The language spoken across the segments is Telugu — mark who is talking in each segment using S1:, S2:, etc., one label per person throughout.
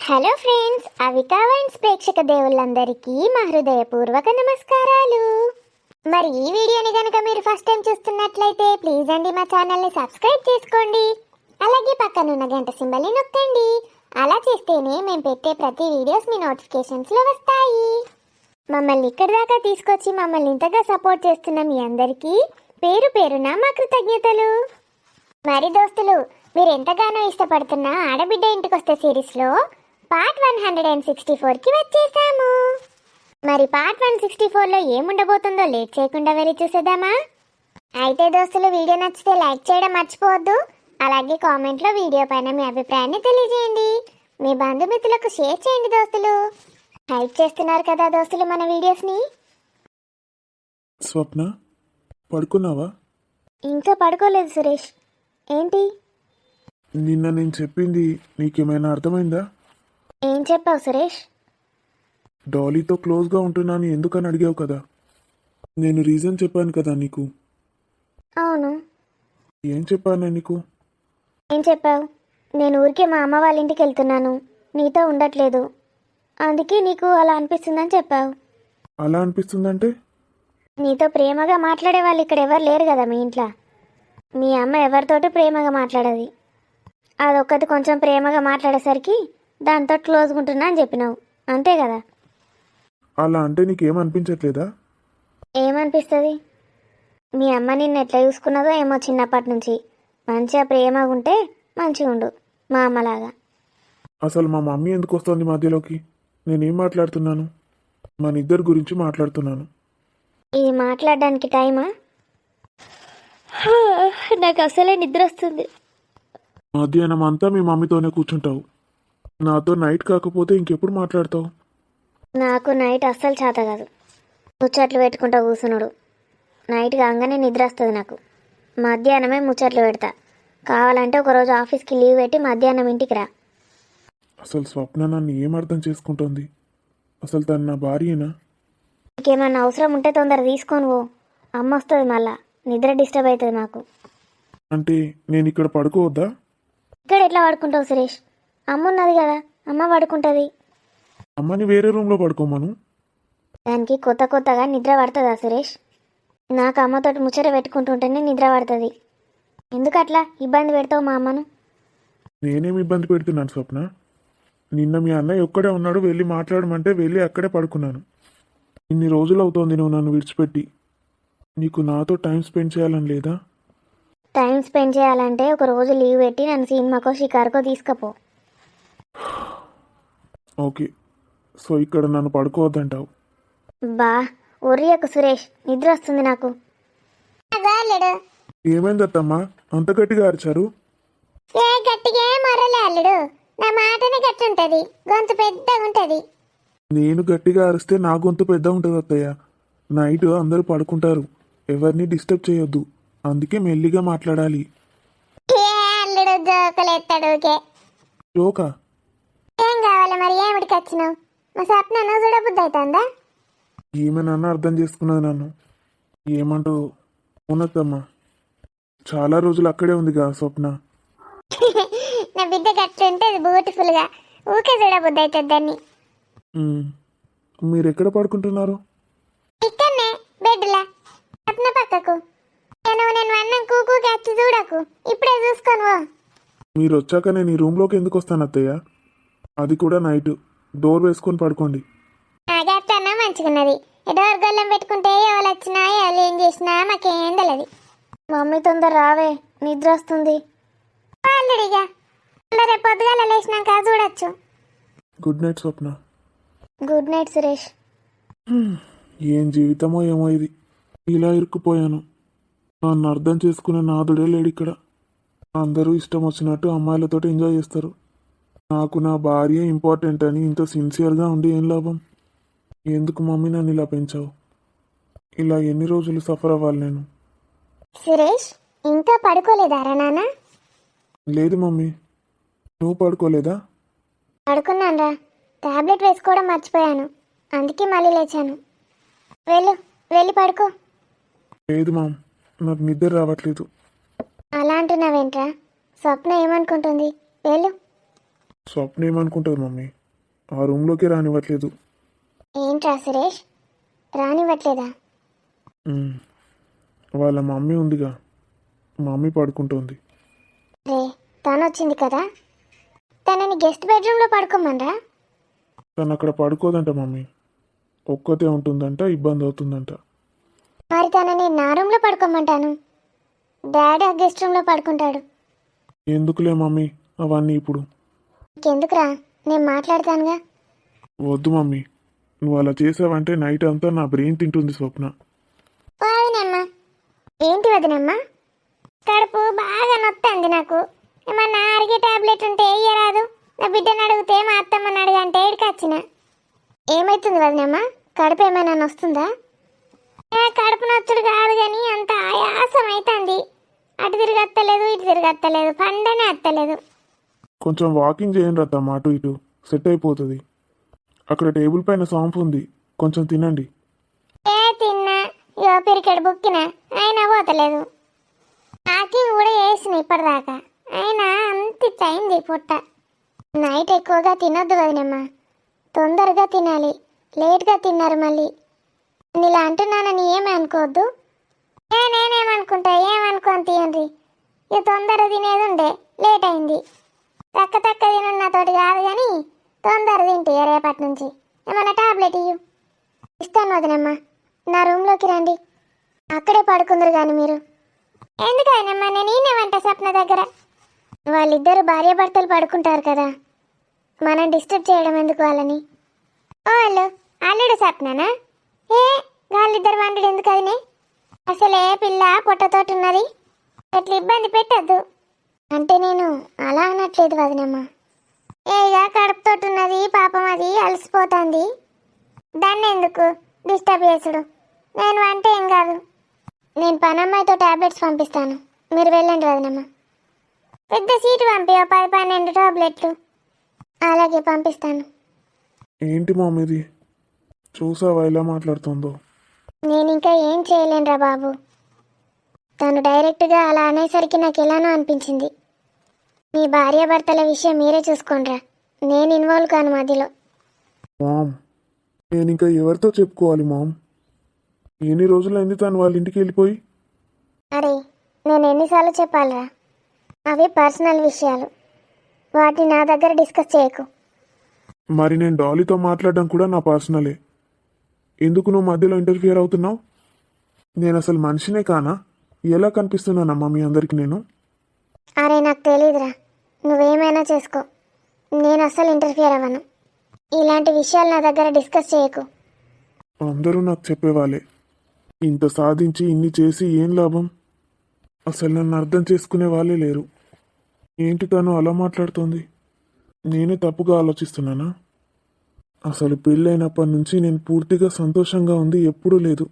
S1: హలో ఫ్రెండ్స్, అవికా వైన్స్ ప్రేక్షక దేవుళ్ళందరికీ మా హృదయపూర్వక నమస్కారాలు. మరి ఈ వీడియోని కనుక మీరు ఫస్ట్ టైం చూస్తున్నట్లయితే ప్లీజ్ అండి మా ఛానల్ని సబ్స్క్రైబ్ చేసుకోండి. అలాగే పక్కనున్న గంట సింబల్ని నొక్కండి. అలా చేస్తేనే మేము పెట్టే ప్రతి వీడియోస్ మీ నోటిఫికేషన్స్లో వస్తాయి. మమ్మల్ని ఇక్కడి దాకా తీసుకొచ్చి మమ్మల్ని ఇంతగా సపోర్ట్ చేస్తున్న మీ అందరికీ పేరు పేరున మా కృతజ్ఞతలు. మరి దోస్తులు, మీరు ఎంతగానో ఇష్టపడుతున్న ఆడబిడ్డ ఇంటికొస్తే సిరీస్లో పార్ట్ 164కి వచ్చేసాము. మరి పార్ట్ 164లో ఏముండబోతుందో లేట్ చేయకుండా వెళ్ళి చూసేద్దామా? అయితే దోస్తులు, వీడియో నచ్చితే లైక్ చేయడం మర్చిపోవద్దు. అలాగే కామెంట్లో వీడియో పైన మీ అభిప్రాయాన్ని తెలియజేయండి. మీ బంధుమిత్రులకు షేర్ చేయండి దోస్తులు. హైప్ చేస్తున్నారు కదా దోస్తులు మన వీడియోస్ని.
S2: స్వప్న, పడుకున్నావా?
S1: ఇంకా పడుకోలేదు సురేష్. ఏంటి?
S2: నిన్న నేను చెప్పింది నీకేమైనా అర్థమైందా?
S1: ఏం చెప్పావు సురేష్?
S2: డాలీతో క్లోజ్గా ఉంటున్నాను ఎందుకని అడిగావు కదా. నేను రీజన్ చెప్పాను కదా నీకు.
S1: అవును.
S2: ఏం చెప్పాను నీకు?
S1: ఏం చెప్పావు? నేను ఊరికే మా అమ్మ వాళ్ళ ఇంటికి వెళ్తున్నాను, నీతో ఉండట్లేదు, అందుకే నీకు అలా అనిపిస్తుందని చెప్పావు.
S2: అలా అనిపిస్తుందంటే?
S1: నీతో ప్రేమగా మాట్లాడే వాళ్ళు ఇక్కడ ఎవరు లేరు కదా మీ ఇంట్లో. మీ అమ్మ ఎవరితోటి ప్రేమగా మాట్లాడది. అదొక్కటి కొంచెం ప్రేమగా మాట్లాడేసరికి దాంతో క్లోజ్గా ఉంటున్నా అని చెప్పినావు, అంతే కదా.
S2: అలా అంటే నీకేమనిపించట్లేదా?
S1: ఏమనిపిస్తుంది? మీ అమ్మ నిన్ను ఎట్లా చూసుకున్నదో ఏమో చిన్నప్పటి నుంచి. మంచిగా ప్రేమగా ఉంటే మంచిగా ఉండు, మా అమ్మలాగా.
S2: అసలు మా మమ్మీ ఎందుకు వస్తుంది మధ్యలోకి? నేనేం మాట్లాడుతున్నాను? మన ఇద్దరి గురించి మాట్లాడుతున్నాను.
S1: ఇది మాట్లాడడానికి టైమా? నాకు అసలే నిద్ర వస్తుంది.
S2: మధ్యాహ్నం అంతా మీ మమ్మీతోనే కూర్చుంటావు. నాతో నైట్ కాకపోతే ఇంకెప్పుడు మాట్లాడతావు?
S1: నాకు నైట్ అస్సలు చేత కాదు, ముచ్చట్లు పెట్టుకుంటా కూర్చున్నాడు. నైట్ కాగానే నిద్ర వస్తుంది నాకు. మధ్యాహ్నమే ముచ్చట్లు పెడతా. కావాలంటే ఒకరోజు ఆఫీస్కి లీవ్ పెట్టి మధ్యాహ్నం ఇంటికి రా.
S2: అసలు స్వప్న నన్ను ఏం అర్థం చేసుకుంటుంది? అసలు తను నా భార్యేనా?
S1: నీకేమన్నా అవసరం ఉంటే తొందర తీసుకొని పో. అమ్మ వస్తుంది, మళ్ళా నిద్ర డిస్టర్బ్ అవుతుంది మాకు.
S2: అంటే నేను ఇక్కడ పడుకోవద్దా?
S1: ఇక్కడ ఎట్లా పడుకుంటావు సురేష్? అమ్మ ఉన్నది కదా, అమ్మ పడుకుంటుంది.
S2: అమ్మని వేరే రూమ్లో పడుకోమను.
S1: దానికి కొత్తగా నిద్ర పడుతుందా సురేష్? నాకు అమ్మతోటి ముచ్చట పెట్టుకుంటుంటేనే నిద్ర పడుతుంది. ఎందుకు అట్లా ఇబ్బంది పెడతావు మా అమ్మను?
S2: నేనేం ఇబ్బంది పెడుతున్నాను స్వప్న? నిన్న మీ అన్నయ్య ఒక్కడే ఉన్నాడు, వెళ్ళి మాట్లాడమంటే వెళ్ళి అక్కడే పడుకున్నాను. ఇన్ని రోజులు అవుతోంది నువ్వు నన్ను విడిచిపెట్టి. నీకు నాతో టైం స్పెండ్ చేయాలని లేదా?
S1: టైం స్పెండ్ చేయాలంటే ఒక రోజు లీవ్ పెట్టి నన్ను సినిమాకో షికారుకో తీసుకుపో.
S2: ఓకే, సో ఇక్కడ నన్ను పడుకోవద్దంటావు?
S1: బా ఒరియకు సురేష్, నిద్ర వస్తుంది నాకు.
S2: ఏమైంది అత్తమ్మా అంత గట్టిగా అరిచారు?
S1: ఏ గట్టిగా మరలే అల్లుడు, నా మాటనే గట్టి ఉంటది, గొంతు పెద్దగా ఉంటది.
S2: నేను గట్టిగా అరిస్తే నా గొంతు పెద్ద ఉంటుంది అత్తయ్య. నైట్ అందరూ పడుకుంటారు, ఎవరిని డిస్టర్బ్ చేయొద్దు, అందుకే మెల్లిగా మాట్లాడాలి.
S1: ఏ అల్లుడు జోకులు ఎత్తాడు.
S2: జోకా?
S1: ఏం కావాలి మరి? ఏమిటికి వచ్చినావు? మా స్వప్న చూడబుద్ధి అవుతుందా?
S2: ఏమైనా అర్థం చేసుకున్నది నన్ను. ఏమంటూ ఉన్నదమ్మా, చాలా రోజులు అక్కడే ఉందిగా స్వప్న.
S1: నా బిడ్డ గట్టి ఉంటుంది బ్యూటిఫుల్గా, ఊకే చూడబుద్ధి అవుతుంది దాన్ని.
S2: మీరు ఎక్కడ పడుకుంటున్నారు?
S1: ఇక్కడనే బెడ్లా, స్వప్న పక్కకు. నేను అన్నం కూకుకి వచ్చి చూడకు, ఇప్పుడే చూసుకోను.
S2: మీరు వచ్చాక నేను ఈ రూమ్లోకి ఎందుకు వస్తాను అత్తయ్య? అది కూడా నైట్. డోర్ వేసుకొని పడుకోండి.
S1: నాగేత్తన్నా మంచిగున్నది. డోర్ గొల్లం పెట్టుకుంటే ఎవరు వచ్చినా ఎవరు ఏం చేసినా మాకేం తెలియదు. మమ్మీ తొందర రావే, నిద్ర వస్తుంది. ఆల్రెడీగా రేపు పొద్దుగాల లేచినాక చూడొచ్చు.
S2: Good night Swapna.
S1: Good night Suresh.
S2: ఏం జీవితమో ఏమో ఇది. ఇలా ఇరుక్కుపోయాను. నన్ను అర్థం చేసుకునే నాదుడే లేడు ఇక్కడ. అందరూ ఇష్టం వచ్చినట్టు అమ్మాయిలతో ఎంజాయ్ చేస్తారు. నాకు నా భార్య ఇంపార్టెంట్ అని ఇంత సిన్సియర్గా ఉండి ఏం లాభం? ఎందుకు మమ్మీ నన్ను ఇలా పెంచావు? ఇలా ఎన్ని రోజులు సఫర్ అవ్వాలి నేను?
S1: సురేష్, ఇంకా పడుకోలేదారా నాన్న?
S2: లేదు మమ్మీ. నువ్వు పడుకోలేదా?
S1: పడుకున్నానరా, టాబ్లెట్ వేసుకోవడం మర్చిపోయాను, అందుకే మళ్ళీ లేచాను. వెళ్ళి పడుకో.
S2: లేదు మామ్, నాకు నిద్ర రావట్లేదు.
S1: అలా అంటున్నావేంట్రా? స్వప్న ఏమనుకుంటుంది? వెళ్ళు.
S2: స్వప్న ఏమనుకుంటుంది మమ్మీ? ఆ రూమ్లోకి రానివ్వట్లేదు.
S1: ఏంట్రా సురేష్, రానివ్వట్లేదా?
S2: ఉమ్, వాళ్ళ మమ్మీ ఉందిగా, మమ్మీ పడుకుంటోంది.
S1: రే, తను వచ్చింది కదా, తనని గెస్ట్ బెడ్రూమ్లో పడుకోమనరా.
S2: తను అక్కడ పడుకోదంట మమ్మీ, ఒక్కతే ఉంటుందంట, ఇబ్బంది అవుతుందంట.
S1: మరి తనని నా రూమ్లో పడుకోమంటాను. డాడీ ఆ గెస్ట్ రూమ్లో పడుకుంటాడు.
S2: ఎందుకులే మమ్మీ అవన్నీ ఇప్పుడు.
S1: ఇంకెందుకురా, నేను మాట్లాడతానుగా.
S2: వద్దు మమ్మీ, నువ్వు అలా చేసావంటే నైట్ అంతా నా బ్రెయిన్ తింటుంది స్వప్న.
S1: వదినమ్మా. ఏంటి వదినమ్మా? కడుపు బాగా నొత్తంది నాకు. ఏమన్నా అరిగే టాబ్లెట్ ఉంటే ఇయ్యరాదు. నా బిడ్డను అడిగితే మా అత్తమ్మని అడిగంటే ఇడికొచ్చిన. ఏమైతుంది వదినమ్మా? కడుపు ఏమైనా నొస్తుందా? కడుపు నొచ్చుడు కాదు కానీ అంత ఆయాసం అవుతుంది. అటు తిరిగి అత్తలేదు, ఇటు తిరిగి అత్తలేదు, పండనే అత్తలేదు.
S2: కొంచెం వాకింగ్ చేయండి అత్తమ్మ, అటు ఇటు సెట్ అయిపోతుంది. అక్కడ టేబుల్ పైన సాంపు ఉంది, కొంచెం తినండి.
S1: తిన్నా, ఇగో పిరికెడు బుక్కిన, అయినా పోతలేదు. వాకింగ్ కూడా చేసిన ఇప్పటిదాకా, అయినా అంత ఇట్లయింది పొట్ట. నైట్ ఎక్కువగా తినొద్దు వదినమ్మా, తొందరగా తినాలి. లేట్గా తిన్నారు మళ్ళీ. నేను ఇలా అంటున్నానని ఏమీ అనుకోవద్దు. నేనేమనుకుంటా, ఏమనుకోని తీయండి. ఇక తొందర తినేది ఉండే, లేట్ అయింది. తక్క తినున్నతోటి కాదు కానీ తొందర తింటే రేపటి నుంచి. ఏమన్నా టాబ్లెట్ ఇయ్యు. ఇస్తాను వదినమ్మా, నా రూమ్లోకి రండి, అక్కడే పడుకుందరు కానీ మీరు. ఎందుకైనమ్మా, నేను ఈయనవంట స్వప్న దగ్గర. వాళ్ళిద్దరు భార్యాభర్తలు పడుకుంటారు కదా, మనం డిస్టర్బ్ చేయడం ఎందుకు వాళ్ళని? ఓ వాళ్ళు అల్లుడు స్వప్ననా? వాళ్ళిద్దరు వండుడు ఎందుకు అదినే? అసలే పిల్ల పొట్టతోటి ఉన్నది, అట్లా ఇబ్బంది పెట్టద్దు. అంటే నేను అలా అనట్లేదు వదినమ్మా. ఇక కడుపుతోటి ఉన్నది పాపం, అది అలసిపోతుంది. దాన్ని ఎందుకు డిస్టర్బ్ చేసుడు? నేను అంటే ఏం కాదు. నేను పనమ్మాయితో టాబ్లెట్స్ పంపిస్తాను, మీరు వెళ్ళండి వదినమ్మా. పెద్ద సీటు పంపి, 10-12 టాబ్లెట్లు. అలాగే పంపిస్తాను.
S2: ఏంటి మమ్మీ ఇది, చూసావా ఎలా మాట్లాడుతుందో?
S1: నేను ఇంకా ఏం చేయలేనురా బాబు. తను డైరెక్ట్గా అలా అనేసరికి నాకు ఎలానో అనిపించింది. మీ భార్యాభర్తల విషయం మీరే చూసుకోండిరా, నేను ఇన్వాల్వ్ కాను మధ్యలో.
S2: మామ్, నేను ఇంకా ఎవరితో చెప్పుకోవాలి మామ్? ఎన్ని రోజులైంది తను వాళ్ళ ఇంటికి వెళ్ళిపోయి?
S1: అరే, నేను ఎన్నిసార్లు చెప్పాలిరా, అవి పర్సనల్ విషయాలు, వాటిని నా దగ్గర డిస్కస్ చేయకు.
S2: మరి నేను డాలీతో మాట్లాడడం కూడా నా పర్సనలే. ఎందుకు నువ్వు మధ్యలో ఇంటర్ఫియర్ అవుతున్నావు? నేను అసలు మనిషినే కానా? ఎలా కనిపిస్తున్నానమ్మా మీ అందరికి నేను?
S1: అరే నాకు తెలీదురా, నువ్వేమైనా చేసుకో, నేను అస్సలు ఇంటర్ఫియర్ అవ్వను. ఇలాంటి విషయాలు నా దగ్గర డిస్కస్ చేయకు.
S2: అందరూ నాకు చెప్పేవాళ్ళే, ఇంత సాధించి ఇన్ని చేసి ఏం లాభం? అసలు నన్ను అర్థం చేసుకునే వాళ్ళే లేరు. ఏంటి తను అలా మాట్లాడుతోంది? నేనే తప్పుగా ఆలోచిస్తున్నానా? అసలు పెళ్ళైనప్పటి నుంచి నేను పూర్తిగా సంతోషంగా ఉంది ఎప్పుడూ లేదు.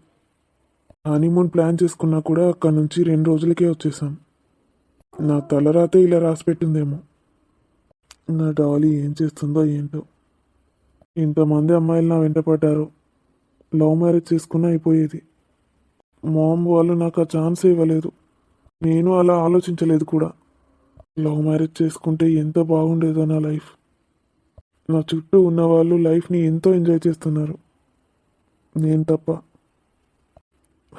S2: హనీమూన్ ప్లాన్ చేసుకున్నా కూడా అక్కడి నుంచి 2 రోజులకే వచ్చేసాం. నా తలరాతే ఇలా రాసిపెట్టిందేమో. నా డాలీ ఏం చేస్తుందో ఏంటో. ఇంతమంది అమ్మాయిలు నా వెంట పడ్డారు. లవ్ మ్యారేజ్ చేసుకున్నా అయిపోయేది. మామ్ వాళ్ళు నాకు ఆ ఛాన్స్ ఇవ్వలేదు. నేను అలా ఆలోచించలేదు కూడా. లవ్ మ్యారేజ్ చేసుకుంటే ఎంత బాగుండేదో నా లైఫ్. నా చుట్టూ ఉన్న వాళ్ళు లైఫ్ని ఎంతో ఎంజాయ్ చేస్తున్నారు, నేను తప్ప.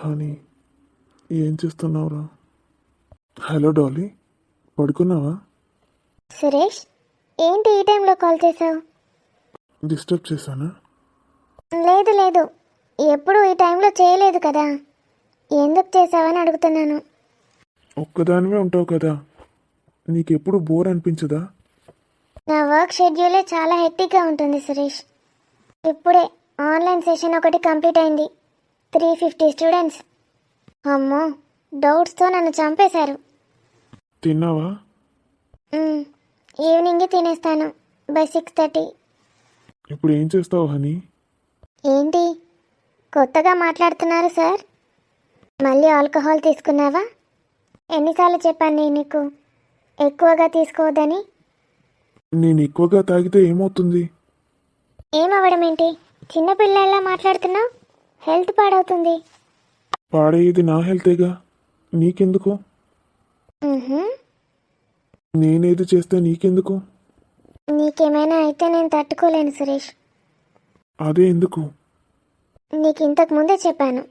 S2: హనీ, ఏం చేస్తున్నావురా? Hello Dolly, పడుకున్నావా?
S1: సురేష్, ఏంటి ఈ టైంలో కాల్ చేసావు?
S2: డిస్టర్బ్ చేశానా?
S1: లేదు లేదు, ఎప్పుడు ఈ టైంలో చేయలేదు కదా, ఎందుకు చేసావని అడుగుతున్నాను.
S2: ఒక్కదానివే ఉంటావు కదా, నీకెప్పుడు బోర్ అనిపించదా?
S1: నా వర్క్ షెడ్యూలే చాలా హెక్టిక్గా ఉంటుంది సురేష్. ఇప్పుడే ఆన్లైన్ సెషన్ ఒకటి కంప్లీట్ అయింది, 350 స్టూడెంట్స్. అమ్మో, డౌట్స్తో నన్ను చంపేశారు.
S2: తిన్నావా?
S1: ఈవినింగే తినేస్తాను, బై 6:30.
S2: ఇప్పుడు ఏం చేస్తావు హనీ?
S1: ఏంటి కొత్తగా మాట్లాడుతున్నారు సార్? మళ్ళీ ఆల్కహాల్ తీసుకున్నావా? ఎన్నిసార్లు చెప్పాను నేను నీకు ఎక్కువగా తీసుకోవద్దని?
S2: నేను ఎక్కువగా తాగితే ఏమవుతుంది?
S1: ఏమవ్వడం ఏంటి, చిన్నపిల్లల్లా మాట్లాడుతున్నావు? హెల్త్ పాడవుతుంది.
S2: పాడేది నా హెల్తేగా, నీకెందుకు?
S1: మ్హూ.
S2: నేనేది చేస్తే నీకెందుకు?
S1: నీకేమైనా అయితే నేను తట్టుకోలేను సురేష్.
S2: అదే ఎందుకు?
S1: నీకు ఇంతకు ముందే చెప్పాను,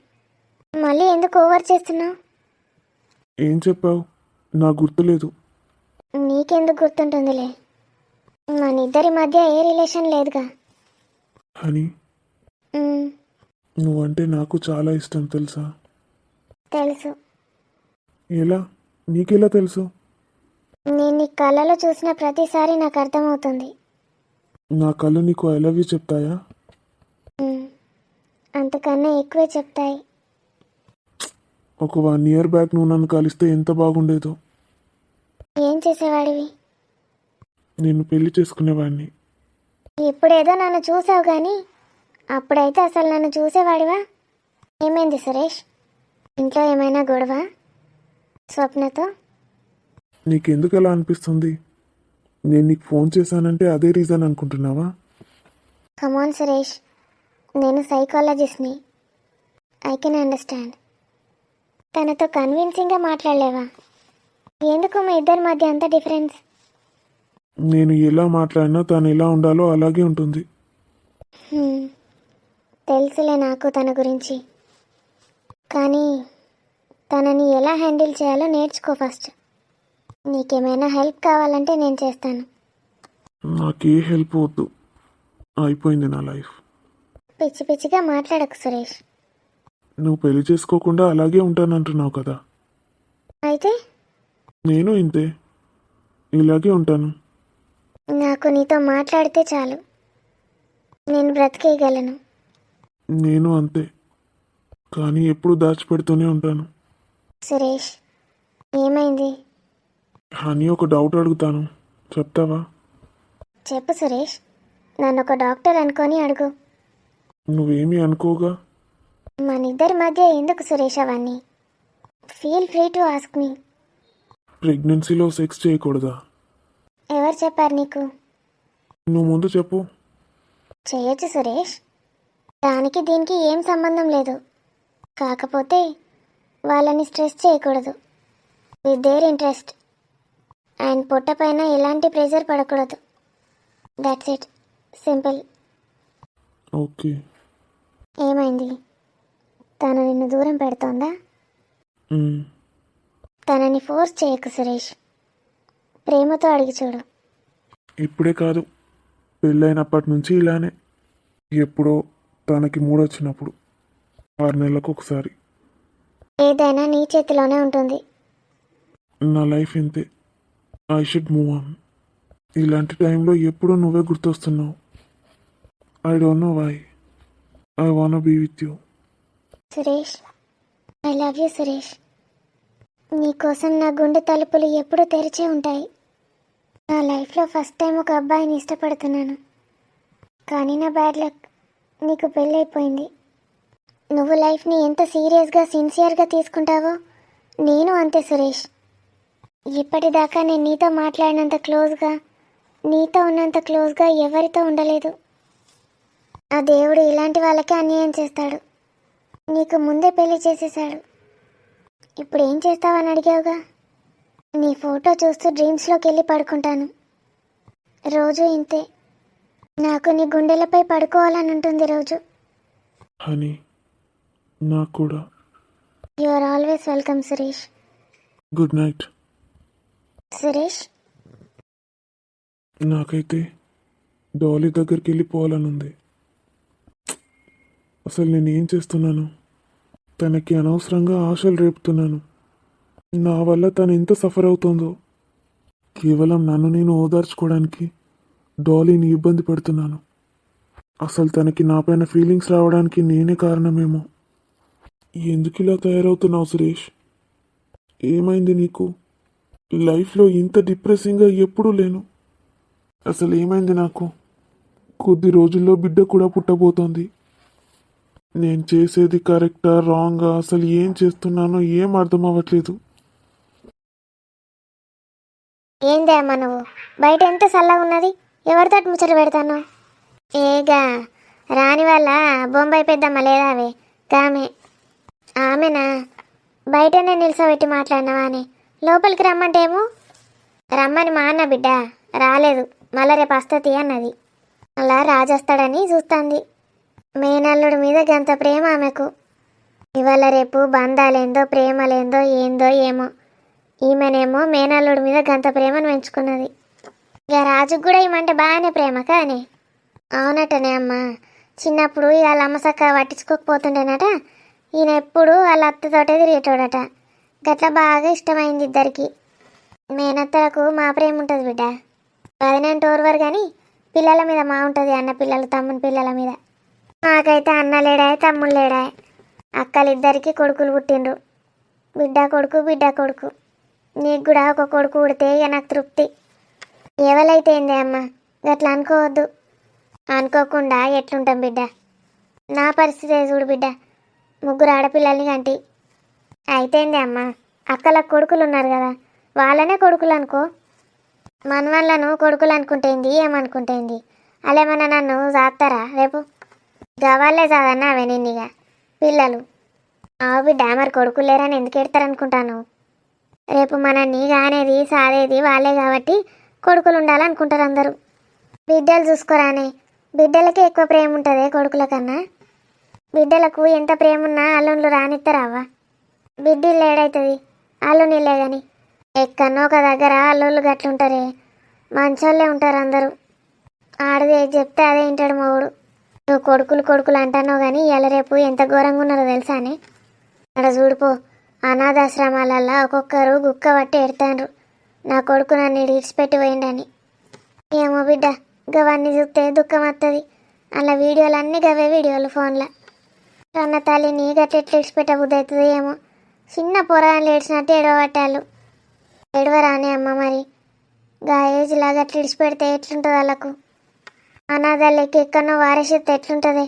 S1: మళ్ళీ ఎందుకు ఓవర్ చేస్తున్నావు?
S2: ఏం చెప్పావు? నాకు గుర్తులేదు.
S1: నీకెందుకు గుర్తుంటుందిలే, మన ఇద్దరి మధ్య ఏ రిలేషన్ లేదుగా.
S2: హనీ,
S1: ఉమ్,
S2: నువ్వంటే నాకు చాలా ఇష్టం తెలుసా?
S1: తెలుసు.
S2: ఎలా? నీకెలా తెలుసు?
S1: నేను నీ కళ్ళలో చూసిన ప్రతిసారి నాకు అర్థమవుతుంది.
S2: నా కళ్ళు నీకు ఐ లవ్ యూ చెప్తాయా?
S1: ఉమ్, అంతకన్నా ఎక్కువే చెప్తాయి.
S2: ఒక 1 year బ్యాక్ నువ్వు నన్ను కలిస్తే ఎంత బాగుండేదో.
S1: ఏం చేసేవాడివి?
S2: నేను పెళ్లి చేసుకునేవాడిని.
S1: ఇప్పుడేదో నన్ను చూసావు కానీ అప్పుడైతే అసలు నన్ను చూసేవాడివా? ఏమైంది సురేష్? ఇంట్లో ఏమైనా గొడవ స్వప్నతో?
S2: నీకెందుకు ఎలా అనిపిస్తుంది? నేను నీకు ఫోన్ చేశానంటే అదే రీజన్ అనుకుంటున్నావా?
S1: కమాన్ సురేష్, నేను సైకాలజిస్ట్ని, ఐ కెన్ అండర్స్టాండ్. తనతో కన్విన్సింగ్గా మాట్లాడలేవా? ఎందుకు మీ ఇద్దరి మధ్య అంత డిఫరెన్స్?
S2: నేను ఎలా మాట్లాడినా తను ఎలా ఉండాలో అలాగే ఉంటుంది.
S1: హ్మ్, తెలుసులే నాకు తన గురించి. కానీ తనని ఎలా హ్యాండిల్ చేయాలో నేర్చుకో ఫస్ట్. నీకేమైనా హెల్ప్ కావాలంటే నేను చేస్తాను.
S2: నాకే హెల్ప్ వద్దు, అయిపోయింది నా లైఫ్.
S1: పిచ్చి పిచ్చిగా మాట్లాడకు సురేష్.
S2: నువ్వు పెళ్లి చేసుకోకుండా అలాగే ఉంటానంటున్నావు కదా.
S1: అయితే
S2: నేను ఇంతే, ఇలాగే ఉంటాను.
S1: నాకు నీతో మాట్లాడితే చాలు, నేను బ్రతికేయగలను.
S2: నేను అంతే, కానీ ఎప్పుడు దాచిపెడుతూనే ఉంటాను.
S1: సురేష్, ఏమైంది?
S2: హనీ, ఒక డౌట్ అడుగుతాను, చెప్తావా?
S1: చెప్పు సురేష్, నన్ను ఒక డాక్టర్ అనుకొని అడుగు.
S2: నువ్వేమీ అనుకోగా.
S1: మన ఇద్దరి మధ్య ఎందుకు సురేష్ అవన్నీ? Feel free to ask me.
S2: ప్రెగ్నెన్సీలో సెక్స్ చేయకూడదా?
S1: ఎవరు చెప్పారు నీకు?
S2: నువ్వు ముందు చెప్పు.
S1: చేయొచ్చు సురేష్, దానికి దీనికి ఏం సంబంధం లేదు. కాకపోతే వాళ్ళని స్ట్రెస్ చేయకూడదు విత్ దేర్ ఇంట్రెస్ట్. అండ్ పొట్ట పైన ఎలాంటి ప్రెషర్ పడకూడదు. That's it, simple.
S2: ఓకే.
S1: ఏమైంది? తను నిన్ను దూరం పెడుతోందా?
S2: మ్,
S1: తనని ఫోర్స్ చేయకు సురేష్, ప్రేమతో అడిగి చూడు.
S2: ఇప్పుడే కాదు, పెళ్ళైనప్పటి నుంచి ఇలానే. ఎప్పుడో తనకి మూడొచ్చినప్పుడు 6 నెలలకు ఒకసారి.
S1: ఏదైనా నీ చేతిలోనే ఉంటుంది.
S2: నా లైఫ్ ఇంతే, ఐ షుడ్ మూవ్ ఆన్. ఇలాంటి టైంలో ఎప్పుడూ నువ్వే గుర్తొస్తున్నావు. I don't know why, I want be with you.
S1: Suresh, I love you Suresh. నీకోసం నా గుండె తలుపులు ఎప్పుడూ తెరిచే ఉంటాయి. నా లైఫ్లో ఫస్ట్ టైం ఒక అబ్బాయిని ఇష్టపడుతున్నాను. కానీ నా బ్యాడ్ లక్, నీకు పెళ్ళైపోయింది. నువ్వు లైఫ్ని ఎంత సీరియస్గా సిన్సియర్గా తీసుకుంటావో నేను అంతే సురేష్. ఇప్పటిదాకా నేను నీతో మాట్లాడినంత క్లోజ్గా, నీతో ఉన్నంత క్లోజ్గా ఎవరితో ఉండలేదు. ఆ దేవుడు ఇలాంటి వాళ్ళకే అన్యాయం చేస్తాడు. నీకు ముందే పెళ్లి చేసేశాడు. ఇప్పుడు ఏం చేస్తావని అడిగావుగా. నీ ఫోటో చూస్తూ డ్రీమ్స్లోకి వెళ్ళి పడుకుంటాను. రోజు ఇంతే, నాకు నీ గుండెలపై పడుకోవాలని ఉంటుంది రోజు.
S2: హనీ, నాకు కూడా.
S1: You are always welcome Suresh.
S2: Good night.
S1: Suresh,
S2: నాకైతే డాలీ దగ్గరికి వెళ్ళిపోవాలనుంది. అసలు నేను ఏం చేస్తున్నాను? తనకి అనవసరంగా ఆశలు రేపుతున్నాను. నా వల్ల తను ఎంత సఫర్ అవుతుందో. కేవలం నన్ను నేను ఓదార్చుకోవడానికి డాలీని ఇబ్బంది పెడుతున్నాను. అసలు తనకి నాపైన ఫీలింగ్స్ రావడానికి నేనే కారణమేమో. ఎందుకు ఇలా తయారవుతున్నావు సురేష్? ఏమైంది నీకు? లైఫ్లో ఇంత డిప్రెసింగ్గా ఎప్పుడూ లేను. అసలు ఏమైంది నాకు? కొద్ది రోజుల్లో బిడ్డ కూడా పుట్టబోతోంది. నేను చేసేది కరెక్టా రాంగా, అసలు ఏం చేస్తున్నానో ఏం అర్థం అవ్వట్లేదు.
S1: ఏందే అమ్మా నువ్వు? బయట ఎంత చల్లగా ఉన్నది, ఎవరితో ముచ్చట పెడతాను? ఏగా రాని వాళ్ళ బొంబాయి పెద్దమ్మ లేదావే కామె, ఆమెనా? బయటనే నిల్చోబెట్టి మాట్లాడినావా అని లోపలికి రమ్మంటే ఏమో రమ్మని మా అన్న బిడ్డ రాలేదు. మళ్ళా రేపు వస్తుంది అన్నది. అలా రాజు వస్తాడని చూస్తుంది. మేనల్లుడి మీద గంత ప్రేమ ఆమెకు. ఇవాళ రేపు బంధాలేందో ప్రేమలేందో ఏందో ఏమో. ఈమెనేమో మేనల్లుడి మీద గంత ప్రేమను పెంచుకున్నది. ఇక రాజుకు కూడా ఈమంటే బాగానే ప్రేమ కానీ. అవునటనే అమ్మ. చిన్నప్పుడు వాళ్ళ అమ్మ సక్క పట్టించుకోకపోతుండేనట. ఈయన ఎప్పుడు వాళ్ళ అత్తతోటే తిరిగేటోడట. గట్లా బాగా ఇష్టమైంది ఇద్దరికి. మేనత్తలకు మా ప్రేమ ఉంటుంది బిడ్డ. అదేనంటే ఓర్వరు కానీ పిల్లల మీద మా ఉంటుంది. అన్న పిల్లలు తమ్ముని పిల్లల మీద. నాకైతే అన్న లేడాయ్ తమ్ముడు లేడాయ్. అక్కలిద్దరికి కొడుకులు పుట్టిండ్రు. బిడ్డ కొడుకు బిడ్డ కొడుకు. నీకు కూడా ఒక కొడుకు పుడితే ఇక నాకు తృప్తి. ఎవరైతే ఏంది అమ్మ, గట్లా అనుకోవద్దు. అనుకోకుండా ఎట్లుంటాం బిడ్డ. నా పరిస్థితి చూడు బిడ్డ. 3 ఆడపిల్లల్ని కంటి. అయితేంది అమ్మ, అక్కలకు కొడుకులు ఉన్నారు కదా, వాళ్ళనే కొడుకులు అనుకో. మనవాళ్ళను కొడుకులు అనుకుంటేంది ఏమనుకుంటేంది. అలేమన్నా నన్ను సాస్తారా రేపు? గవాళ్ళే చాదన్నా అవే నిన్నిగా పిల్లలు. ఆవు బిడ్డ, మరి కొడుకులు లేరని ఎందుకు ఎడతారనుకుంటాను? రేపు మనల్ని గానేది సాదేది వాళ్ళే కాబట్టి కొడుకులు ఉండాలనుకుంటారు అందరూ. బిడ్డలు చూసుకోరానే. బిడ్డలకే ఎక్కువ ప్రేమ ఉంటుంది కొడుకుల కన్నా. బిడ్డలకు ఎంత ప్రేమ ఉన్నా అల్లుళ్ళు రానిస్తారావా? బిడ్డలు ఏడవుతుంది అల్లునిలే కానీ. ఎక్కడనో ఒక దగ్గర అల్లుళ్ళు గట్లుంటారే, మంచోళ్ళే ఉంటారు అందరూ. ఆడది ఏది చెప్తే అదే వింటాడు మొగుడు. నువ్వు కొడుకులు కొడుకులు అంటానో కానీ ఇవాళ రేపు ఎంత ఘోరంగా ఉన్నారో తెలుసానే. అక్కడ చూడిపో, అనాథాశ్రమాలల్లో ఒక్కొక్కరు గుక్క పట్టి ఎడతాండ్రు. నా కొడుకు నన్ను ఇడిచిపెట్టి పోయిండని. ఏమో బిడ్డ, గవన్నీ చూస్తే దుఃఖం వస్తుంది. అలా వీడియోలన్నీ గవే వీడియోలు ఫోన్లో. అన్న తల్లిని గట్లెట్లు ఇడిచిపెట్ట బుద్ధి అవుతుంది ఏమో. చిన్న పొరాలు ఏడ్చినట్టు ఎడవబట్టాలు. ఎడవరానే అమ్మ మరి. గా ఏజ్లా గట్ల ఇడిచిపెడితే ఎట్లుంటుంది వాళ్ళకు? అనాథాలకి ఎక్కడనో వారేసేస్తే ఎట్లుంటుంది?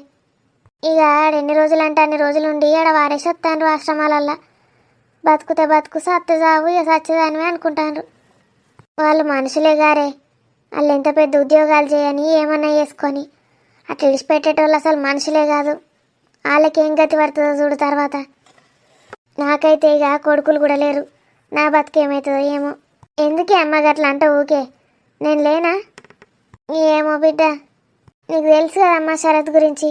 S1: ఇక ఎన్ని రోజులు అంటే అన్ని రోజులు ఉండి ఆడ వారేసి వస్తాను ఆశ్రమాలల్లో. బతుకుతే బతుకు, సత్తే సావు, ఇక సచ్చేదానివే అనుకుంటాను. వాళ్ళు మనుషులే గారే. వాళ్ళు ఎంత పెద్ద ఉద్యోగాలు చేయని ఏమన్నా చేసుకొని అట్లా విడిచిపెట్టేటోళ్ళు అసలు మనుషులే కాదు. వాళ్ళకి ఏం గతి పడుతుందో చూడు తర్వాత. నాకైతే ఇక కొడుకులు కూడా లేరు. నా బతుకేమవుతుందో ఏమో. ఎందుకే అమ్మ గట్లా అంట ఊకే? నేను లేనా? ఏమో బిడ్డ, నీకు తెలుసు కదమ్మా శరత్ గురించి.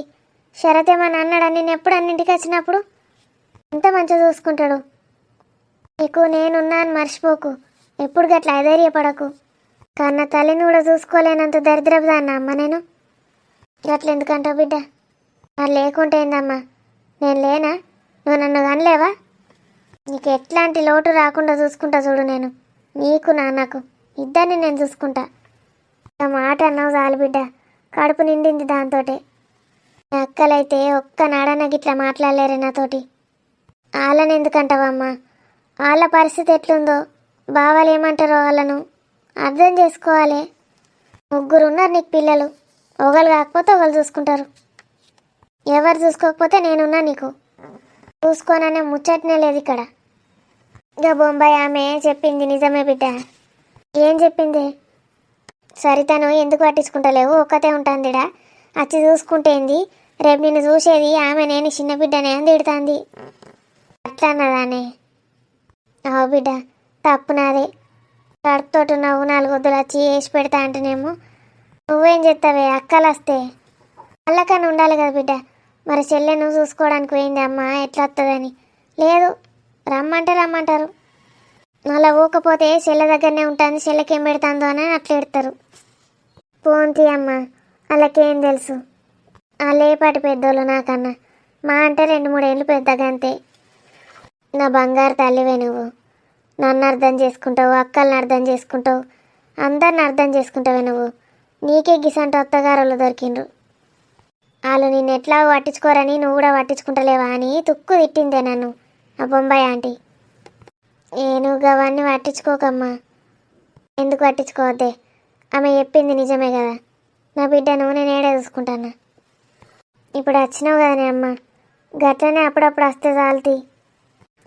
S1: శరత్ ఏమన్నా అన్నాడా నేను ఎప్పుడు అన్నింటికి వచ్చినప్పుడు? ఎంత మంచిగా చూసుకుంటాడు. నీకు నేనున్నా అని మర్చిపోకు. ఎప్పుడు గట్లా అధైర్యపడకు. కన్న తల్లిని కూడా చూసుకోలేనంత దరిద్రపుదాన్న అమ్మ నేను. గట్ల ఎందుకంటావు బిడ్డ? మరి లేకుంటే ఏందమ్మా? నేను లేనా? నువ్వు నన్ను కనలేవా? నీకు ఎట్లాంటి లోటు రాకుండా చూసుకుంటా చూడు నేను. నీకు నాన్నకు ఇద్దరిని నేను చూసుకుంటా. ఆ మాట అన్నావు చాలు బిడ్డ, కడుపు నిండింది దాంతోటే. అక్కలైతే ఒక్క నాడన గిట్లా మాట్లాడలేరే నాతోటి. వాళ్ళని ఎందుకంటావమ్మా? వాళ్ళ పరిస్థితి ఎట్లుందో, బావాలు ఏమంటారో వాళ్ళను అర్థం చేసుకోవాలి. 3 ఉన్నారు నీకు పిల్లలు. ఒకరు కాకపోతే ఒకరు చూసుకుంటారు. ఎవరు చూసుకోకపోతే నేనున్నా నీకు. చూసుకోననే ముచ్చటనే లేదు ఇక్కడ. ఇక బొంబాయి ఆమె చెప్పింది నిజమే బిడ్డ. ఏం చెప్పింది? సరితను ఎందుకు పట్టించుకుంటలేవు, ఒక్కతే ఉంటాందిడా, వచ్చి చూసుకుంటేంది, రేపు నిన్ను చూసేది ఆమె, నేను చిన్న బిడ్డనే అని తిడుతుంది. అట్లా అన్నదానే? అవు బిడ్డ, తప్పు నాదే. కడుపుతోటి నవ్వు 4 వద్దులు వచ్చి వేసి పెడతా అంటేనేమో నువ్వేం చెప్తావే? అక్కలు వస్తే వాళ్ళకన్నా ఉండాలి కదా బిడ్డ. మరి చెల్లె నువ్వు చూసుకోవడానికి పోయింది అమ్మ, ఎట్లా వస్తుందని. లేదు, రమ్మంటే రమ్మంటారు. మళ్ళీ ఊకపోతే చెల్లె దగ్గరనే ఉంటుంది, చెల్లెకేం పెడుతుందో అని అట్లా ఎడతారు. పోంతి అమ్మ, వాళ్ళకేం తెలుసు? వాళ్ళేపాటి పెద్దోళ్ళు నాకన్నా. మా అంటే 2-3 ఏళ్ళు పెద్దగా అంతే. నా బంగారు తల్లివే నువ్వు. నన్ను అర్థం చేసుకుంటావు, అక్కల్ని అర్థం చేసుకుంటావు, అందరిని అర్థం చేసుకుంటావే నువ్వు. నీకే గిసంట అత్తగారులు దొరికిండ్రు. వాళ్ళు నిన్ను ఎట్లా పట్టించుకోరని నువ్వు కూడా పట్టించుకుంటలేవా అని తుక్కు తిట్టిందే నన్ను ఆ బొంబాయి ఆంటీ. నువ్వు అవన్నీ పట్టించుకోకమ్మా. ఎందుకు పట్టించుకోవద్దే? ఆమె చెప్పింది నిజమే కదా. నా బిడ్డను నేను ఏడే చూసుకుంటానా. ఇప్పుడు వచ్చినావు కదనే అమ్మ, గట్లనే అప్పుడప్పుడు వస్తే చాలుతీ.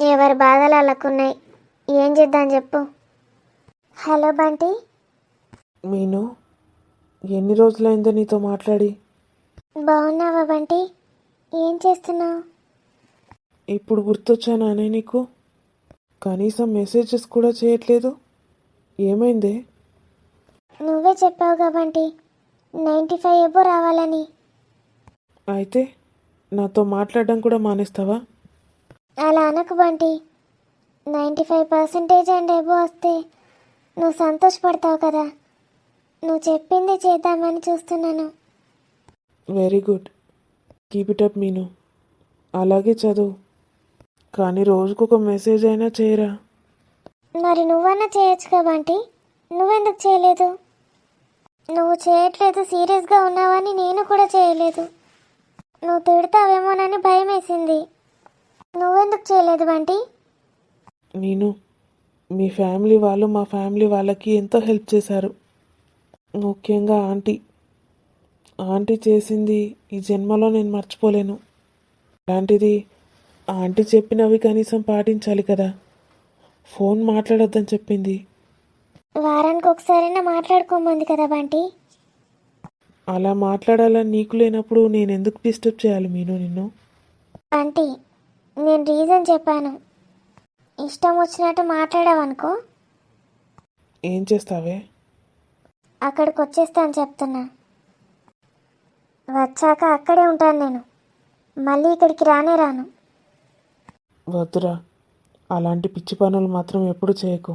S1: ఎవరి బాధలు వాళ్ళకున్నాయి. ఏం చేద్దాం చెప్పు. హలో బంటి.
S3: మీను, ఎన్ని రోజులైందో నీతో మాట్లాడి?
S1: బాగున్నావా బంటి? ఏం చేస్తున్నావు?
S3: ఇప్పుడు గుర్తొచ్చానానే నీకు? కనీసం మెసేజెస్ కూడా చేయట్లేదు. ఏమైందే?
S1: నువ్వే చెప్పావు కాబట్టి 95 ఎబో రావాలని.
S3: అయితే నాతో మాట్లాడడం కూడా మానేస్తావా?
S1: అలా అనకు బంటి. 95% అండ్ ఎబో వస్తే నువ్వు సంతోషపడతావు కదా. నువ్వు చెప్పింది చేద్దామని చూస్తున్నాను.
S3: Very good, keep it up Meenu. అలాగే చదువు, కానీ రోజుకొక మెసేజ్ అయినా చేయరా.
S1: మరి నువ్వన్నా చేయొచ్చు కాబట్టి నువ్వెందుకు చేయలేదు? నువ్వు చేయట్లేదు, సీరియస్గా ఉన్నావని నేను కూడా చేయలేదు. నువ్వు తిడతావేమోనని భయం వేసింది. నువ్వెందుకు చేయలేదు బంటి?
S3: నేను మీ ఫ్యామిలీ వాళ్ళు మా ఫ్యామిలీ వాళ్ళకి ఎంతో హెల్ప్ చేశారు. ముఖ్యంగా ఆంటీ చేసింది ఈ జన్మలో నేను మర్చిపోలేను. అలాంటిది ఆంటీ చెప్పినవి కనీసం పాటించాలి కదా. ఫోన్ మాట్లాడొద్దని చెప్పింది.
S1: వారానికి ఒకసారైనా మాట్లాడుకోమంది కదా బంటి.
S3: అలా మాట్లాడాలని నీకు లేనప్పుడు నేను ఎందుకు డిస్టర్బ్ చేయాలి మీను నిన్ను?
S1: బంటి, నేను రీజన్ చెప్పాను. ఇష్టం వచ్చినట్టు మాట్లాడావనుకో
S3: ఏం చేస్తావే?
S1: అక్కడికి వచ్చేస్తాను చెప్తున్నా. వచ్చాక అక్కడే ఉంటాను నేను. మళ్ళీ ఇక్కడికి రానే రాను.
S3: వద్దురా, అలాంటి పిచ్చి పనులు మాత్రం ఎప్పుడు చేయకు.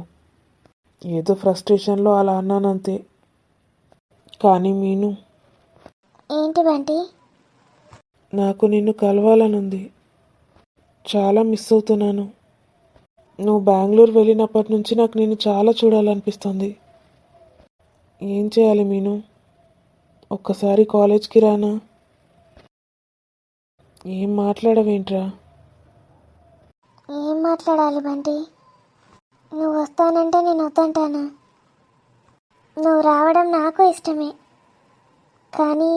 S3: ఏదో ఫ్రస్ట్రేషన్లో అలా అన్నానంతే. కానీ మీను,
S1: ఏంటి బంటి?
S3: నాకు నిన్ను కలవాలనుంది. చాలా మిస్ అవుతున్నాను. నువ్వు బెంగళూరు వెళ్ళినప్పటి నుంచి నాకు నిన్ను చాలా చూడాలనిపిస్తుంది. ఏం చేయాలి మీను? ఒక్కసారి కాలేజ్కి రానా? ఏం మాట్లాడవేంట్రా?
S1: ఏం మాట్లాడాలి బంటి? నువ్వు వస్తానంటే నేను వద్దంటానా? నువ్వు రావడం నాకు ఇష్టమే, కానీ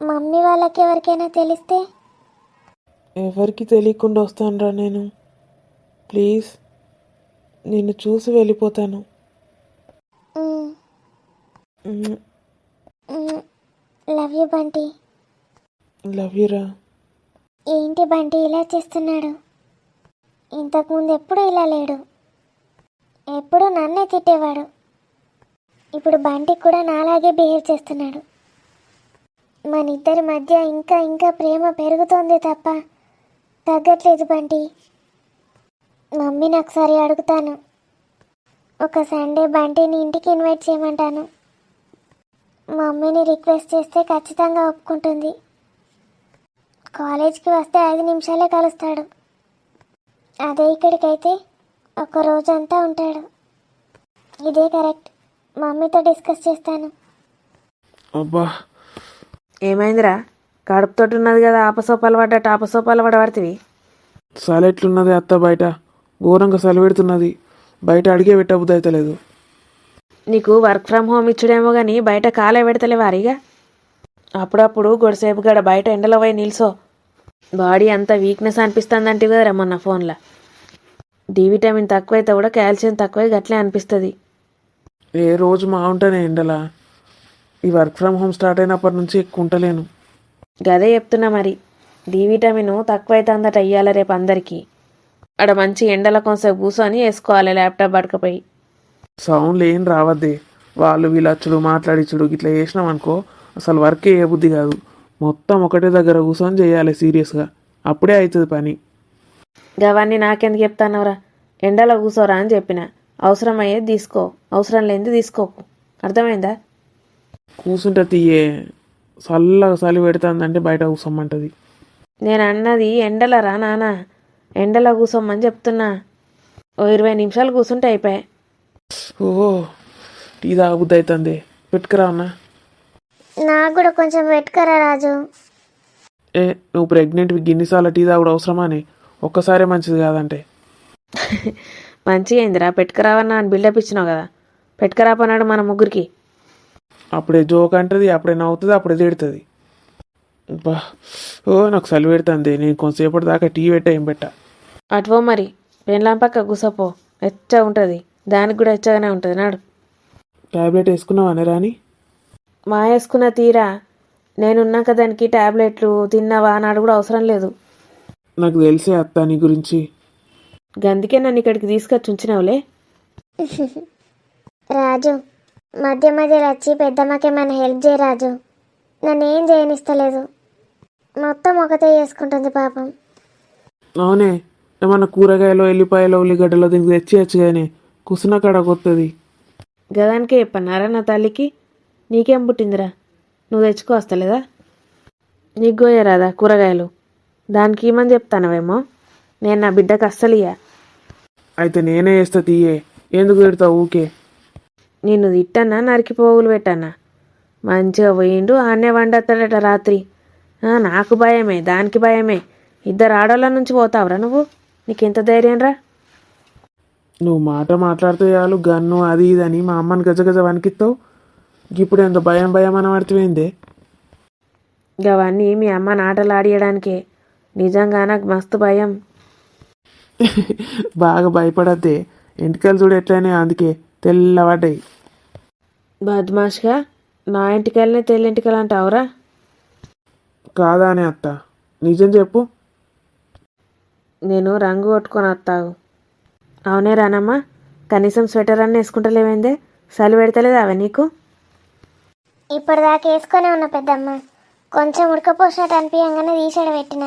S1: మమ్మీ వాళ్ళకి ఎవరికైనా తెలిస్తే?
S3: ఎవరికి తెలియకుండా వస్తానురా నేను. ప్లీజ్, నిన్ను చూసి వెళ్ళిపోతాను.
S1: Love you Bunty.
S3: లవ్ యూరా.
S1: ఏంటి బంటి ఇలా చేస్తున్నాడు? ఇంతకుముందు ఎప్పుడు ఇలా లేడు. ఎప్పుడు నన్నే తిట్టేవాడు. ఇప్పుడు బంటికి కూడా నాలాగే బిహేవ్ చేస్తున్నాడు. మన ఇద్దరి మధ్య ఇంకా ఇంకా ప్రేమ పెరుగుతోంది తప్ప తగ్గట్లేదు బంటి. మమ్మీని ఒకసారి అడుగుతాను. ఒక సండే బంటిని ఇంటికి ఇన్వైట్ చేయమంటాను. మమ్మీని రిక్వెస్ట్ చేస్తే ఖచ్చితంగా ఒప్పుకుంటుంది. కాలేజ్కి వస్తే 5 నిమిషాలే కలుస్తాడు. అదే ఇక్కడికైతే ఒక రోజంతా ఉంటాడు. ఇదే కరెక్ట్. మమ్మీతో డిస్కస్ చేస్తాను.
S3: అబ్బా,
S4: ఏమైందిరా? కడుపుతోటి ఉన్నది కదా, ఆపసోపాలు పడ్డట్టు ఆపసోపాలు పడబడుతుంది.
S3: చలి ఎట్లున్నది అత్త? బయట ఘోరంగా చలి పెడుతున్నది. బయట అడిగే పెట్టబుద్ధి అవుతలేదు.
S4: నీకు వర్క్ ఫ్రమ్ హోమ్ ఇచ్చుడేమో కానీ బయట కాలే పెడతలే వారిగా. అప్పుడప్పుడు గొడసేపు గడ బయట ఎండలో పోయి నిల్సో. బాడీ అంతా వీక్నెస్ అనిపిస్తుంది కదరా మొన్న ఫోన్లో. డి విటమిన్ తక్కువైతే కూడా కాల్షియం తక్కువై గట్లే అనిపిస్తుంది.
S3: ఏ రోజు మా ఉంటానే ఎండలా. ఈ వర్క్ ఫ్రమ్ హోమ్ స్టార్ట్ అయినప్పటి నుంచి ఎక్కువ ఉంటలేను.
S4: గదే చెప్తున్నా మరి. డి విటమిన్ తక్కువైతే అందట ఇయ్యాల రేపు అందరికీ. అక్కడ మంచి ఎండల కొంచెం కూర్చొని వేసుకోవాలి ల్యాప్టాప్ పట్టుకపోయి.
S3: సౌండ్లు ఏం రావద్దే. వాళ్ళు వీళ్ళచ్చుడు మాట్లాడిచ్చుడు ఇట్లా చేసినాం అనుకో, అసలు వర్కే ఏ బుద్ధి కాదు. మొత్తం ఒకటే దగ్గర కూర్చొని చేయాలి సీరియస్గా. అప్పుడే అవుతుంది పని.
S4: గవన్నీ నాకెందుకు చెప్తానవరా? ఎండలో కూర్చోరా అని చెప్పిన. అవసరం అయ్యేది తీసుకో, అవసరం లేనిది తీసుకోకు. అర్థమైందా?
S3: కూర్చుంటే తీయే. చల్లగా చలి పెడుతుందంటే బయట కూర్చోమంటది.
S4: నేను అన్నది ఎండలరా నానా, ఎండలో కూర్చోమని చెప్తున్నా. ఓ 20 నిమిషాలు కూర్చుంటే అయిపోయాయి.
S3: ఓ, టీ తాగబుద్ధి అవుతుంది. పెట్టుకురా అన్న.
S1: నాకు కూడా కొంచెం పెట్టుకరా రాజు.
S3: ఏ, నువ్వు ప్రెగ్నెంట్వి గిన్నిసార్లు టీ తాగుడు అవసరమాని? ఒక్కసారే మంచిది కాదంటే.
S4: మంచిగా అయిందిరా, పెట్టుకురావన్నా అని బిల్డప్ ఇచ్చినావు కదా. పెట్టుకురాపన్నాడు మన ముగ్గురికి.
S3: అప్పుడే జోక్ అంటది, అప్పుడే నవ్వుతుంది, అప్పుడే తిడుతుంది. బా, ఓ నాకు చలి పెడుతుంది. నేను కొంతసేపటి దాకా టీ పెట్టా ఏం పెట్టా.
S4: అటువో మరి, పెండ్లాం పక్క కూసపో. ఎచ్చగా ఉంటుంది, దానికి కూడా ఎచ్చగానే ఉంటుంది. నాడు
S3: ట్యాబ్లెట్ వేసుకున్నావానే రాని?
S4: మా వేసుకున్న తీరా. నేనున్నాక దానికి టాబ్లెట్లు తిన్నావా నాడు కూడా అవసరం లేదు.
S3: నాకు తెలిసే అత్త నీ గురించి.
S4: గందుకే నన్ను ఇక్కడికి తీసుకొచ్చి ఉంచినావులే.
S1: రాజు, మధ్య మధ్యలో వచ్చి పెద్దమ్మకేమైనా హెల్ప్ చేయరాజు. నన్ను ఏం చేయనిస్తలేదు, మొత్తం ఒకతే చేసుకుంటుంది పాపం.
S3: అవునే, ఏమన్నా కూరగాయలు ఎల్లిపాయలు ఉల్లిగడ్డలు దీనికి తెచ్చియచ్చు కానీ కుసున కాడ కొత్తది.
S4: గదానికే చెప్పన్నారా నా తల్లికి? నీకేం పుట్టిందిరా, నువ్వు తెచ్చుకో వస్తలేదా? నీకు గోయరాదా కూరగాయలు? దానికి ఏమని చెప్తానవేమో. నేను నా బిడ్డకు అస్సలు ఇయ్య.
S3: అయితే నేనే వేస్తా తీయే, ఎందుకు పెడతావు ఊకే?
S4: నిన్ను తిట్టన్నా నరికి పోగులు పెట్టన్నా? మంచిగా పోయిండు ఆనే వండతాడట రాత్రి. నాకు భయమే, దానికి భయమే. ఇద్దరు ఆడోళ్ళ నుంచి పోతావురా నువ్వు? నీకెంత ధైర్యం రా?
S3: నువ్వు మాట మాట్లాడితే చాలు గన్ను అది ఇది అని మా అమ్మని గజగజ వణికిస్తావు. ఇప్పుడు ఎంత భయం భయం అని పడిపోయిందే.
S4: అవన్నీ మీ అమ్మ నాటలు ఆడియడానికే. నిజంగా నాకు మస్తు భయం.
S3: బాగా భయపడద్దే, ఎంటికలు చూడు ఎట్లయినా అందుకే తెల్లబడ్డాయి.
S4: బద్మాష్గా నా ఇంటికెళ్ళనే తెల్లింటికలు అంటావురా?
S3: కాదా అని అత్త, నిజం చెప్పు.
S4: నేను రంగు కొట్టుకొని వస్తావు. అవునే రానమ్మా, కనీసం స్వెటర్ అన్న వేసుకుంటలేమైందే? చలి పెడతలేదు అవే నీకు?
S1: ఇప్పటిదాకా వేసుకొని ఉన్న పెద్దమ్మ, కొంచెం ఉడకపోసినట్టు అనిపించగానే తీసాడు పెట్టిన.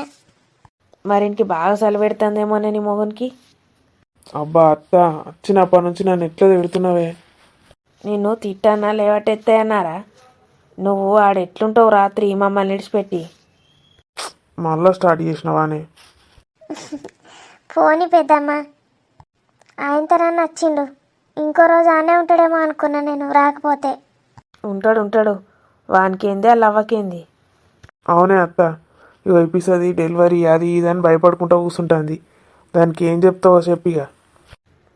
S4: మరింటికి బాగా చలి పెడుతుందేమో నీ మొగన్కి.
S3: అబ్బా అత్త, వచ్చినప్పటి నుంచి నన్ను ఎట్లా తిడుతున్నావే?
S4: నిన్ను తిట్టానా లేవటెత్తాయన్నారా? నువ్వు ఆడెట్లుంటావు రాత్రి మమ్మల్ని విడిచిపెట్టి?
S3: మళ్ళా స్టార్ట్ చేసినవానే?
S1: పోనీ పెద్దమ్మ, ఆయన తరాన్ని వచ్చిండు. ఇంకో రోజు ఆనే ఉంటాడేమో అనుకున్నా నేను రాకపోతే.
S4: ఉంటాడు. వానికేంది అలా అవ్వకేంది?
S3: అవునే అత్త, ఇగో ఎపిసోది డెలివరీ అది ఇది అని భయపడుకుంటూ కూర్చుంటుంది. దానికి ఏం చెప్తావో చెప్పిగా.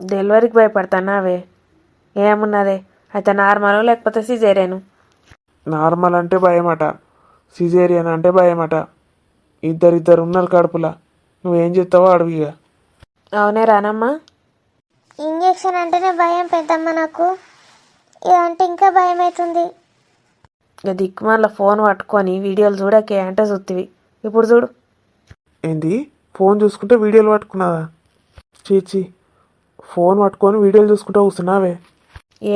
S4: డెలివరీకి భయపడతానావే? ఏమున్నదే, అయితే నార్మల్ లేకపోతే సిజేరియను?
S3: నార్మల్ అంటే భయమట, సిజేరియన్ అంటే భయమట. ఇద్దరిద్దరు ఉన్నారు కడుపులా. నువ్వేం చెప్తావో అడుగుగా.
S4: అవునే రానమ్మా.
S1: ఇంజెక్షన్ అంటేనే భయం పెద్దమ్మ నాకు, ఇదంటే ఇంకా భయం అవుతుంది.
S4: ఇక దిక్కుమాల ఫోన్ పట్టుకొని వీడియోలు చూడకే అంటే చూతివి. ఇప్పుడు చూడు.
S3: ఏంది, ఫోన్ చూసుకుంటే వీడియోలు పట్టుకున్నావా? చీచి, ఫోన్ పట్టుకొని వీడియోలు చూసుకుంటూ కూర్చున్నావే.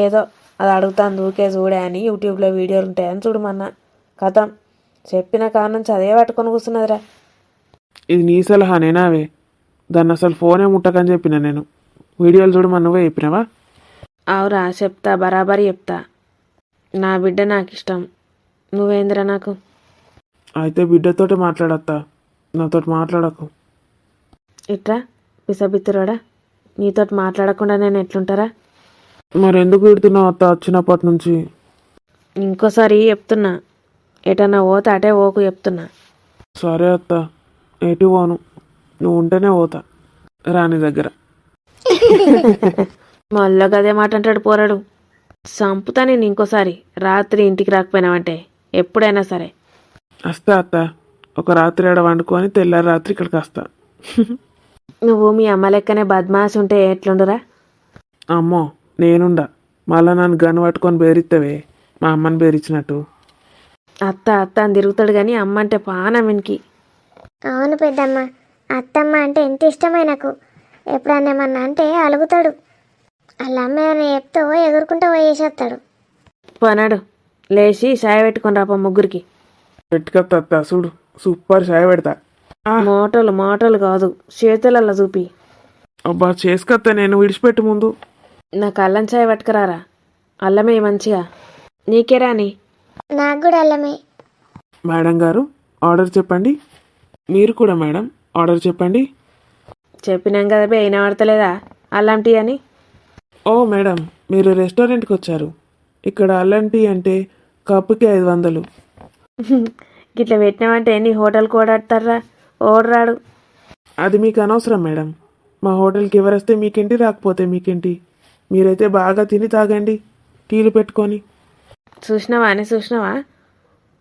S4: ఏదో అది అడుగుతాను ఊకే చూడే అని యూట్యూబ్లో వీడియోలు ఉంటాయని చూడమన్నా. కథం చెప్పిన కాడ నుంచి అదే పట్టుకొని కూర్చున్నదిరా.
S3: ఇది నీ సలహానేనావే? దాన్ని అసలు ఫోనే ముట్టకని చెప్పిన నేను. వీడియోలు చూడమని నువ్వే చెప్పినావా?
S4: అవురా, చెప్తా, బరాబరి చెప్తా. నా బిడ్డ నాకు ఇష్టం. నువ్వేందిరా నాకు?
S3: అయితే బిడ్డతోటి మాట్లాడత్తా, నాతోటి మాట్లాడకు.
S4: ఇట్రా పిసబిత్తురాడా, నీతోటి మాట్లాడకుండా నేను ఎట్లుంటారా?
S3: మరెందుకు పెడుతున్నావు అత్త వచ్చినప్పటి నుంచి?
S4: ఇంకోసారి చెప్తున్నా, ఎటన్నా పోతా అటే ఓకు చెప్తున్నా.
S3: సరే అత్త, ఎటు పోను, నువ్వు ఉంటేనే పోతా రాని దగ్గర.
S4: మళ్ళా గదే మాట అంటాడు పోరాడు. సంపుతా నేను ఇంకోసారి రాత్రి ఇంటికి రాకపోయినావంటే, ఎప్పుడైనా సరే.
S3: వస్తా అత్త, ఒక రాత్రి ఆడ వండుకొని తెల్లారి రాత్రి ఇక్కడికి వస్తా.
S4: నువ్వు మీ అమ్మ లెక్కనే బద్మాసి ఉంటే ఎట్లుండురా?
S3: అమ్మో, నేనుండా మళ్ళా నన్ను గన్ను పట్టుకొని బెదిరిస్తావే, మా అమ్మని బెదిరించినట్టు.
S4: అత్త అని తిరుగుతాడు కానీ అమ్మ అంటే పానం వెనికి.
S1: అవును పెద్దమ్మ, అత్తమ్మ అంటే ఎంత ఇష్టమే నాకు. ఎప్పుడన్నా ఏమన్నా అంటే అలుగుతాడు. వాళ్ళ అమ్మ ఏమైనా చెప్తే ఎగురుకుంటూ పోయేసేస్తాడు.
S4: పోనాడు, లేచి చాయ్ పెట్టుకొని రాపో ముగ్గురికి.
S3: పెట్టుకొస్తా అత్త, చూడు సూపర్ చాయ్ పెడతా.
S4: మాటలు కాదు, చేతులల్లా చూపి.
S3: అబ్బా చేసుకొస్తా, నేను విడిచిపెట్టు ముందు.
S4: నాకు అల్లం చాయ్ పట్టుకురారా, అల్లమే మంచిగా. నీకే రాని.
S1: నాకు కూడా అల్లమే.
S3: మేడం గారు ఆర్డర్ చెప్పండి. మీరు కూడా మేడం ఆర్డర్ చెప్పండి.
S4: చెప్పినాం కదా బే, అయినా పడతలేదా అల్లం టీ అని?
S3: ఓ మేడం, మీరు రెస్టారెంట్కి వచ్చారు. ఇక్కడ అల్లం టీ అంటే కప్పుకి 500.
S4: గిట్లా పెట్టినామంటే నీ హోటల్కి ఓడాడతారా? ఓడరాడు.
S3: అది మీకు అనవసరం మేడం. మా హోటల్కి ఎవరు వస్తే మీకేంటి, రాకపోతే మీకేంటి. మీరైతే బాగా తిని తాగండి టీలు పెట్టుకొని.
S4: చూసినావా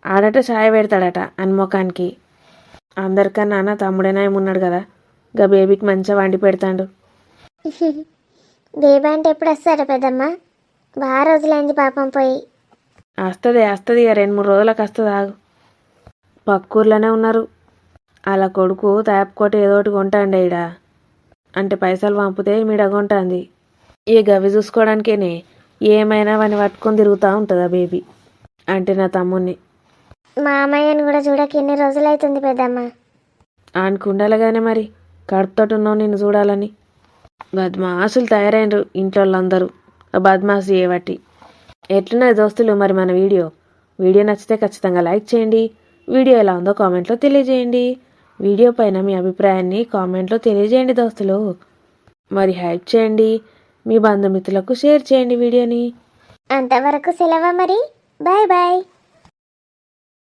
S4: ఆడట చాయ్ పెడతాడట అన్మొఖానికి. అందరికన్నా అన్న తమ్ముడైనా ఏమున్నాడు కదా, గా బేబీకి మంచిగా వండి పెడతాడు.
S1: బేబీ అంటే ఎప్పుడు వస్తారా పెద్దమ్మ? బాగా రోజులైంది పాపం పోయి.
S4: వస్తుంది ఇక 2-3 రోజులకు వస్తుంది, ఆగు. పక్కూర్లోనే ఉన్నారు. అలా కొడుకు తాపుకోటి ఏదోటి కొంటాండే ఈడ. అంటే పైసలు పంపితే మీడ కొంటాంది. ఈ గవి చూసుకోవడానికేనే ఏమైనా వాని పట్టుకొని తిరుగుతూ ఉంటుంది ఆ బేబీ అంటే నా తమ్ముడిని.
S1: మా అమ్మయ్యని కూడా చూడక ఎన్ని రోజులు అవుతుంది పెద్దమ్మ.
S4: అనుకుండాలగానే మరి కడుపుతోటి ఉన్నావు నిన్ను చూడాలని. బద్మాసులు తయారైనరు ఇంట్లో వాళ్ళందరూ ఆ బద్మాసు చేయబట్టి. ఎట్లున్నది దోస్తులు మరి మన వీడియో నచ్చితే ఖచ్చితంగా లైక్ చేయండి. వీడియో ఎలా ఉందో కామెంట్లో తెలియజేయండి. వీడియో పైన మీ అభిప్రాయాన్ని కామెంట్లో తెలియజేయండి దోస్తులు. మరి హైప్ చేయండి, మీ బంధుమిత్రులకు షేర్ చేయండి వీడియోని.
S1: అంతవరకు సెలవా మరి. Bye bye.